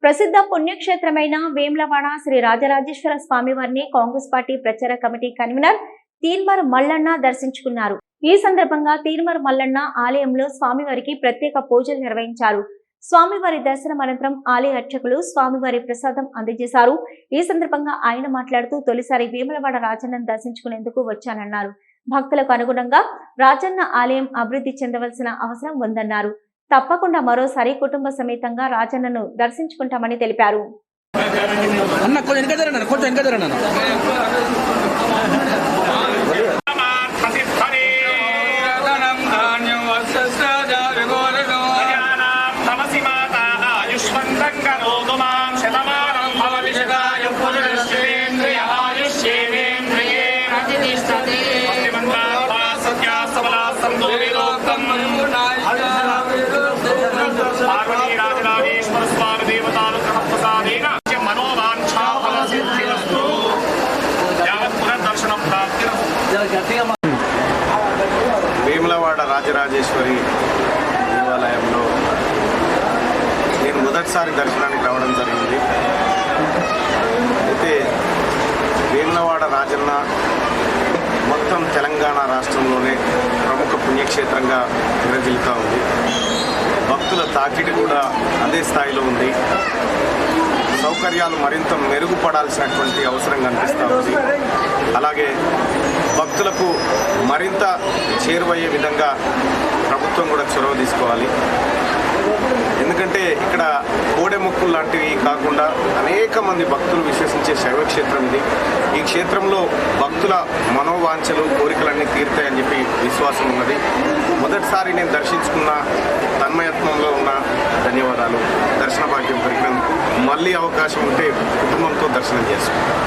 ప్రసిద్ధ పుణ్యక్షేత్రమైన వేములవాడ శ్రీ రాజరాజేశ్వర స్వామివారిని కాంగ్రెస్ పార్టీ ప్రచార కమిటీ కన్వీనర్ తీన్మార్ మల్లన్న దర్శించుకున్నారు. ఈ సందర్భంగా తీన్మార్ మల్లన్న ఆలయంలో స్వామివారికి ప్రత్యేక పూజలు నిర్వహించారు. స్వామివారి దర్శనం అనంతరం ఆలయ అర్చకులు స్వామివారి ప్రసాదం అందజేశారు. ఈ సందర్భంగా ఆయన మాట్లాడుతూ తొలిసారి వేములవాడ రాజన్నను దర్శించుకునేందుకు వచ్చానన్నారు. భక్తులకు అనుగుణంగా రాజన్న ఆలయం అభివృద్ధి చెందవలసిన అవసరం ఉందన్నారు. తప్పకుండా మరోసారి కుటుంబ సమేతంగా రాజన్నను దర్శించుకుంటామని తెలిపారు. వేములవాడ రాజరాజేశ్వరి దేవాలయంలో నేను మొదటిసారి దర్శనానికి రావడం జరిగింది. అయితే వేములవాడ రాజన్న మొత్తం తెలంగాణ రాష్ట్రంలోనే ప్రముఖ పుణ్యక్షేత్రంగా విరజిల్లుతూ ఉంది. భక్తుల తాకిడి కూడా అదే స్థాయిలో ఉంది. సౌకర్యాలు మరింత మెరుగుపడాల్సినటువంటి అవసరం కనిపిస్తూ ఉంది. అలాగే భక్తులకు మరింత చేరువయ్యే విధంగా ప్రభుత్వం కూడా చొరవ తీసుకోవాలి. ఎందుకంటే ఇక్కడ కోడెముక్కులు లాంటివి కాకుండా అనేక మంది భక్తులు విశ్వసించే శైవక్షేత్రం ఇది. ఈ క్షేత్రంలో భక్తుల మనోవాంఛలు కోరికలన్నీ తీరుతాయని చెప్పి విశ్వాసం ఉన్నది. మొదటిసారి నేను దర్శించుకున్న తన్మయత్వంలో ఉన్న ధన్యవాదాలు. దర్శన భాగ్యం దొరికినందుకు మళ్ళీ అవకాశం ఉంటే కుటుంబంతో దర్శనం చేసుకుంటాను.